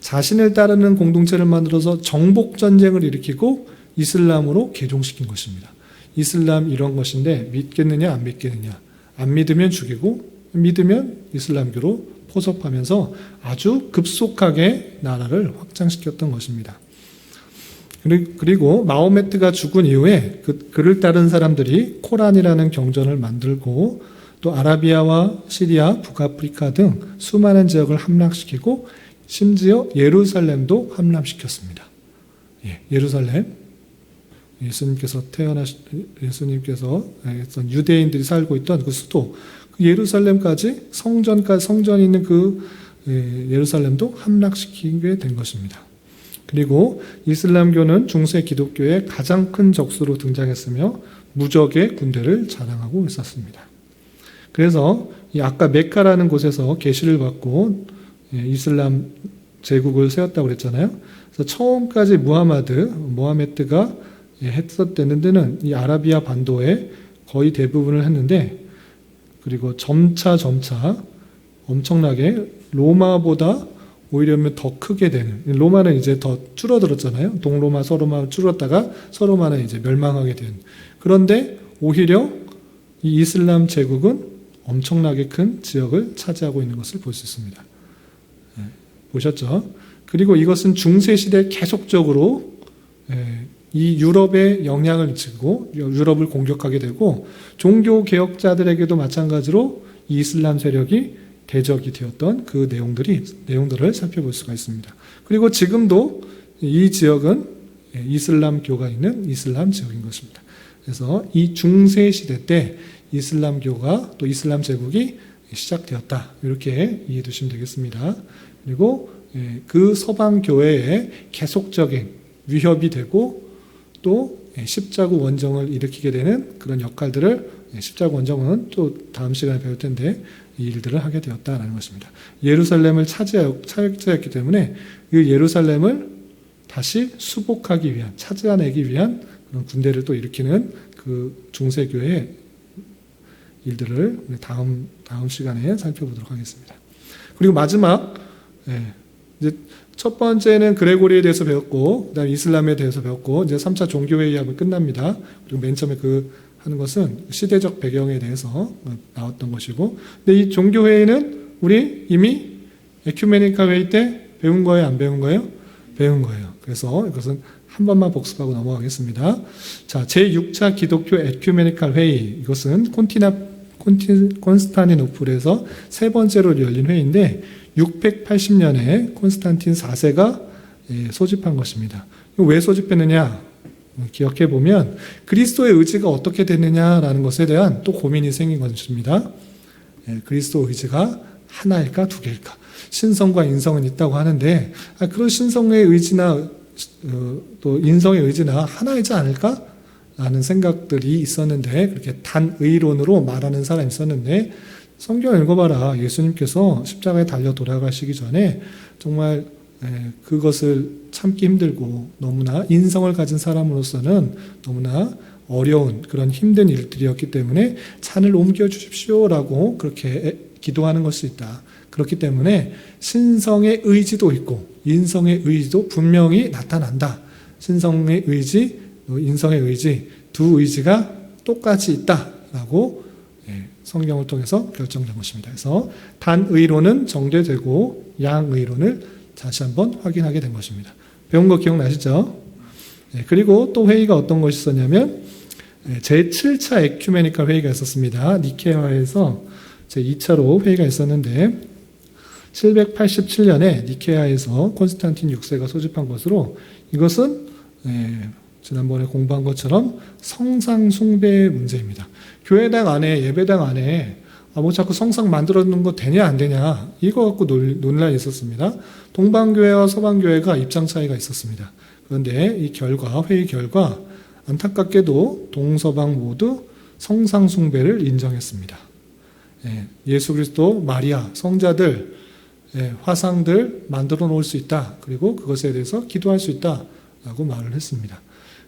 자신을 따르는 공동체를 만들어서 정복전쟁을 일으키고 이슬람으로 개종시킨 것입니다. 이슬람 이런 것인데 믿겠느냐 안 믿겠느냐. 안 믿으면 죽이고 믿으면 이슬람교로 포섭하면서 아주 급속하게 나라를 확장시켰던 것입니다. 그리고 마호메트가 죽은 이후에 그를 따른 사람들이 코란이라는 경전을 만들고 또 아라비아와 시리아, 북아프리카 등 수많은 지역을 함락시키고 심지어 예루살렘도 함락시켰습니다. 예루살렘, 예수님께서 유대인들이 살고 있던 그 수도, 그 예루살렘까지 성전이 있는 그 예루살렘도 함락시키게 된 것입니다. 그리고 이슬람교는 중세 기독교의 가장 큰 적수로 등장했으며 무적의 군대를 자랑하고 있었습니다. 그래서 아까 메카라는 곳에서 계시를 받고 이슬람 제국을 세웠다고 그랬잖아요. 그래서 처음까지 모하메트가 했었던 데는 이 아라비아 반도에 거의 대부분을 했는데, 그리고 점차 엄청나게 로마보다 오히려 더 크게 되는, 로마는 이제 더 줄어들었잖아요. 동로마, 서로마 줄었다가 서로마는 이제 멸망하게 된. 그런데 오히려 이 이슬람 제국은 엄청나게 큰 지역을 차지하고 있는 것을 볼 수 있습니다. 보셨죠? 그리고 이것은 중세시대에 계속적으로 이 유럽에 영향을 미치고 유럽을 공격하게 되고, 종교개혁자들에게도 마찬가지로 이 이슬람 세력이 대적이 되었던 그 내용들을 살펴볼 수가 있습니다. 그리고 지금도 이 지역은 이슬람교가 있는 이슬람 지역인 것입니다. 그래서 이 중세시대 때 이슬람교가 또 이슬람 제국이 시작되었다. 이렇게 이해해 두시면 되겠습니다. 그리고 그 서방 교회에 계속적인 위협이 되고 또 십자군 원정을 일으키게 되는 그런 역할들을 십자군 원정은 또 다음 시간에 배울 텐데 이 일들을 하게 되었다라는 것입니다. 예루살렘을 차지하였기 때문에 이 예루살렘을 다시 수복하기 위한, 찾아내기 위한 그런 군대를 또 일으키는 그 중세교회의 일들을 다음 시간에 살펴보도록 하겠습니다. 그리고 마지막, 이제 첫 번째는 그레고리에 대해서 배웠고, 그 다음에 이슬람에 대해서 배웠고, 이제 3차 종교회의하면 끝납니다. 그리고 맨 처음에 하는 것은 시대적 배경에 대해서 나왔던 것이고, 근데 이 종교회의는 우리 이미 에큐메니칼 회의 때 배운 거예요? 안 배운 거예요? 배운 거예요. 그래서 이것은 한 번만 복습하고 넘어가겠습니다. 자, 제6차 기독교 에큐메니칼 회의. 이것은 콘스탄티노플에서 세 번째로 열린 회의인데 680년에 콘스탄틴 4세가 소집한 것입니다. 왜 소집했느냐? 기억해 보면 그리스도의 의지가 어떻게 됐느냐라는 것에 대한 또 고민이 생긴 것입니다. 그리스도 의지가 하나일까 두 개일까? 신성과 인성은 있다고 하는데 그런 신성의 의지나 또 인성의 의지나 하나이지 않을까? 라는 생각들이 있었는데 그렇게 단의론으로 말하는 사람이 있었는데 성경 읽어봐라. 예수님께서 십자가에 달려 돌아가시기 전에 정말 그것을 참기 힘들고 너무나 인성을 가진 사람으로서는 너무나 어려운 그런 힘든 일들이었기 때문에 산을 옮겨주십시오라고 그렇게 기도하는 것이 있다. 그렇기 때문에 신성의 의지도 있고 인성의 의지도 분명히 나타난다. 신성의 의지, 인성의 의지 두 의지가 똑같이 있다라고 성경을 통해서 결정된 것입니다. 그래서 단의론은 정죄되고 양의론을 다시 한번 확인하게 된 것입니다. 배운 거 기억나시죠? 그리고 또 회의가 어떤 것이 있었냐면 제7차 에큐메니칼 회의가 있었습니다. 니케아에서 제2차로 회의가 있었는데 787년에 니케아에서 콘스탄틴 6세가 소집한 것으로 이것은 지난번에 공부한 것처럼 성상 숭배의 문제입니다. 교회당 안에 예배당 안에 뭐 자꾸 성상 만들어 놓는 거 되냐 안 되냐 이거 갖고 논란이 있었습니다. 동방교회와 서방교회가 입장 차이가 있었습니다. 그런데 이 회의 결과 안타깝게도 동서방 모두 성상 숭배를 인정했습니다. 예수 그리스도, 마리아, 성자들, 화상들 만들어 놓을 수 있다. 그리고 그것에 대해서 기도할 수 있다라고 말을 했습니다.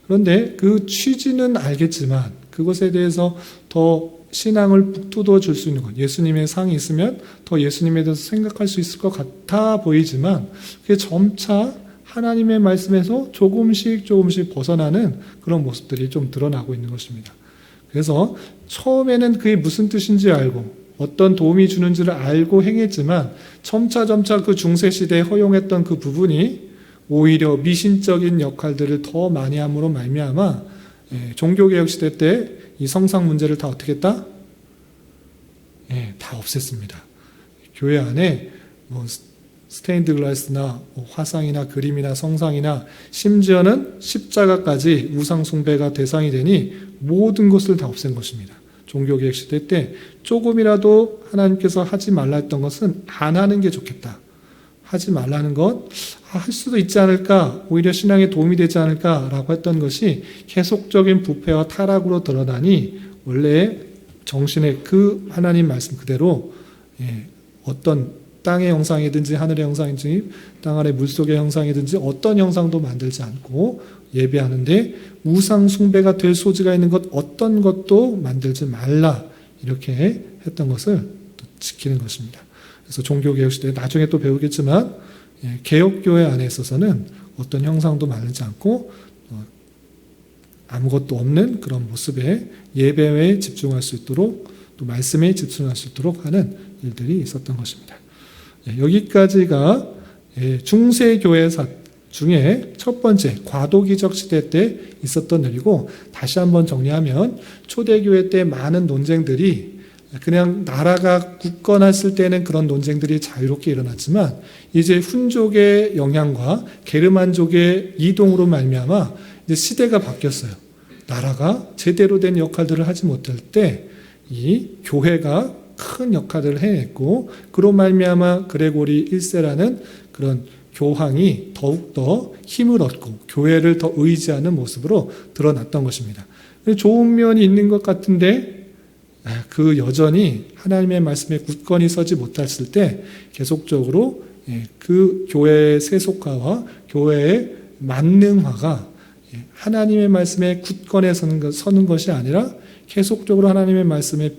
그런데 그 취지는 알겠지만 그것에 대해서 더 신앙을 북돋워 줄 수 있는 것, 예수님의 상이 있으면 더 예수님에 대해서 생각할 수 있을 것 같아 보이지만 그게 점차 하나님의 말씀에서 조금씩 벗어나는 그런 모습들이 좀 드러나고 있는 것입니다. 그래서 처음에는 그게 무슨 뜻인지 알고 어떤 도움이 주는지를 알고 행했지만 점차 그 중세시대에 허용했던 그 부분이 오히려 미신적인 역할들을 더 많이 함으로 말미암아 종교개혁 시대 때 이 성상 문제를 다 어떻게 했다? 다 없앴습니다. 교회 안에 스테인드 글라스나 화상이나 그림이나 성상이나 심지어는 십자가까지 우상 숭배가 대상이 되니 모든 것을 다 없앤 것입니다. 종교개혁 시대 때 조금이라도 하나님께서 하지 말라 했던 것은 안 하는 게 좋겠다. 하지 말라는 것, 할 수도 있지 않을까, 오히려 신앙에 도움이 되지 않을까라고 했던 것이 계속적인 부패와 타락으로 드러나니 원래 정신의 그 하나님 말씀 그대로 어떤 땅의 형상이든지 하늘의 형상이든지 땅 아래 물속의 형상이든지 어떤 형상도 만들지 않고 예배하는데 우상 숭배가 될 소지가 있는 것 어떤 것도 만들지 말라 이렇게 했던 것을 또 지키는 것입니다. 그래서 종교개혁 시대에 나중에 또 배우겠지만 개혁교회 안에 있어서는 어떤 형상도 만들지 않고 아무것도 없는 그런 모습에 예배에 집중할 수 있도록 또 말씀에 집중할 수 있도록 하는 일들이 있었던 것입니다. 여기까지가 중세교회사 중에 첫 번째 과도기적 시대 때 있었던 일이고 다시 한번 정리하면 초대교회 때 많은 논쟁들이 그냥 나라가 굳건했을 때는 그런 논쟁들이 자유롭게 일어났지만 이제 훈족의 영향과 게르만족의 이동으로 말미암아 이제 시대가 바뀌었어요. 나라가 제대로 된 역할들을 하지 못할 때 이 교회가 큰 역할을 해냈고 그로 말미암아 그레고리 1세라는 그런 교황이 더욱더 힘을 얻고 교회를 더 의지하는 모습으로 드러났던 것입니다. 좋은 면이 있는 것 같은데 그 여전히 하나님의 말씀에 굳건히 서지 못했을 때 계속적으로 그 교회의 세속화와 교회의 만능화가 하나님의 말씀에 굳건히 서는 것이 아니라 계속적으로 하나님의 말씀에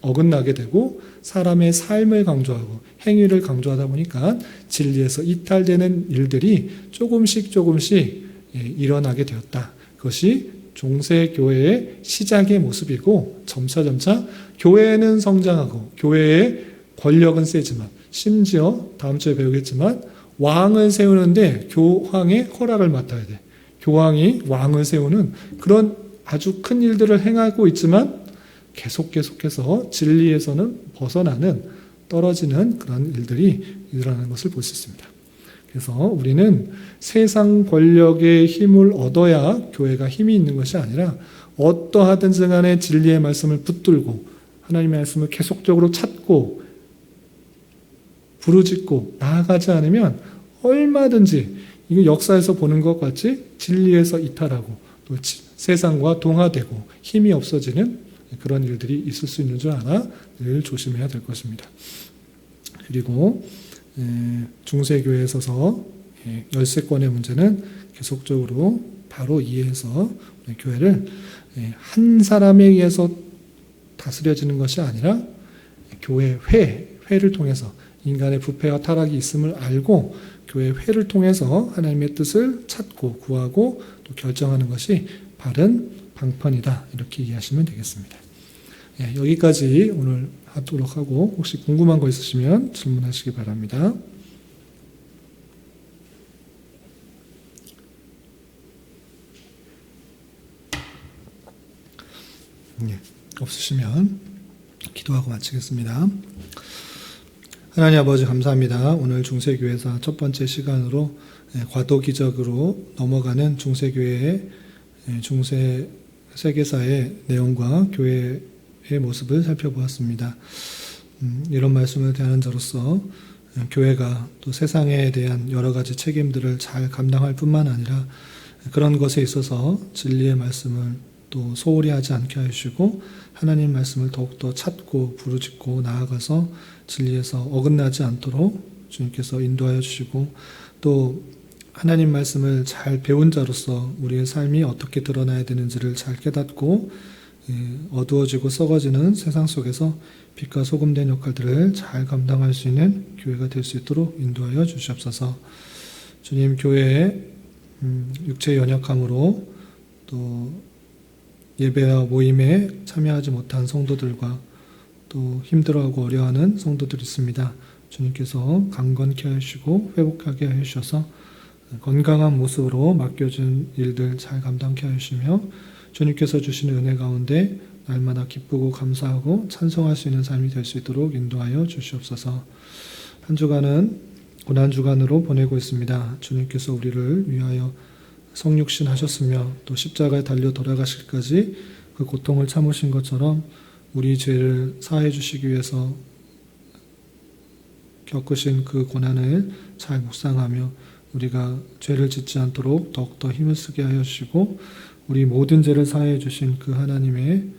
어긋나게 되고 사람의 삶을 강조하고 행위를 강조하다 보니까 진리에서 이탈되는 일들이 조금씩 일어나게 되었다. 그것이 중세교회의 시작의 모습이고 점차 교회는 성장하고 교회의 권력은 세지만 심지어 다음 주에 배우겠지만 왕을 세우는데 교황의 허락을 맡아야 돼. 교황이 왕을 세우는 그런 아주 큰 일들을 행하고 있지만 계속해서 진리에서는 벗어나는 떨어지는 그런 일들이 일어나는 것을 볼 수 있습니다. 그래서 우리는 세상 권력의 힘을 얻어야 교회가 힘이 있는 것이 아니라 어떠하든지 간에 진리의 말씀을 붙들고 하나님의 말씀을 계속적으로 찾고 부르짖고 나아가지 않으면 얼마든지 이거 역사에서 보는 것 같이 진리에서 이탈하고 또 세상과 동화되고 힘이 없어지는 그런 일들이 있을 수 있는 줄 알아 늘 조심해야 될 것입니다. 그리고 중세교회에 있어서 열세권의 문제는 계속적으로 바로 이해해서 교회를 한 사람에 의해서 다스려지는 것이 아니라 교회 회를 통해서 인간의 부패와 타락이 있음을 알고 교회 회를 통해서 하나님의 뜻을 찾고 구하고 또 결정하는 것이 바른 방편이다. 이렇게 이해하시면 되겠습니다. 여기까지 오늘 하도록 하고 혹시 궁금한 거 있으시면 질문하시기 바랍니다. 없으시면 기도하고 마치겠습니다. 하나님 아버지 감사합니다. 오늘 중세교회사 첫 번째 시간으로 과도기적으로 넘어가는 중세교회의 중세 세계사의 내용과 교회의 모습을 살펴보았습니다. 이런 말씀을 대하는 자로서 교회가 또 세상에 대한 여러 가지 책임들을 잘 감당할 뿐만 아니라 그런 것에 있어서 진리의 말씀을 또 소홀히 하지 않게 하시고 하나님 말씀을 더욱더 찾고 부르짖고 나아가서 진리에서 어긋나지 않도록 주님께서 인도하여 주시고 또 하나님 말씀을 잘 배운 자로서 우리의 삶이 어떻게 드러나야 되는지를 잘 깨닫고 어두워지고 썩어지는 세상 속에서 빛과 소금 된 역할들을 잘 감당할 수 있는 교회가 될 수 있도록 인도하여 주시옵소서. 주님, 교회의 육체 연약함으로 또 예배와 모임에 참여하지 못한 성도들과 또 힘들어하고 어려워하는 성도들이 있습니다. 주님께서 강건케 하시고 회복하게 하셔서 건강한 모습으로 맡겨진 일들 잘 감당케 하시며 주님께서 주시는 은혜 가운데 날마다 기쁘고 감사하고 찬송할 수 있는 삶이 될 수 있도록 인도하여 주시옵소서. 한 주간은 고난주간으로 보내고 있습니다. 주님께서 우리를 위하여 성육신 하셨으며 또 십자가에 달려 돌아가실까지 그 고통을 참으신 것처럼 우리 죄를 사해 주시기 위해서 겪으신 그 고난을 잘 묵상하며 우리가 죄를 짓지 않도록 더욱더 힘을 쓰게 하여 주시고 우리 모든 죄를 사해 주신 그 하나님의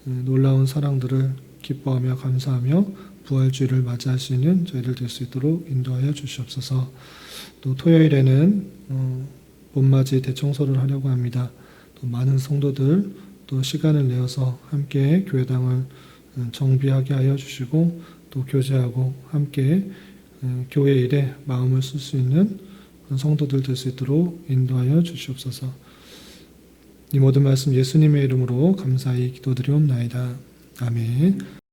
놀라운 사랑들을 기뻐하며 감사하며 부활주의를 맞이할 수 있는 저희들 될 수 있도록 인도하여 주시옵소서. 또 토요일에는 봄맞이 대청소를 하려고 합니다. 또 많은 성도들 또 시간을 내어서 함께 교회당을 정비하게 하여 주시고 또 교제하고 함께 교회 일에 마음을 쓸 수 있는 성도들 될 수 있도록 인도하여 주시옵소서. 이 모든 말씀 예수님의 이름으로 감사히 기도드리옵나이다. 아멘.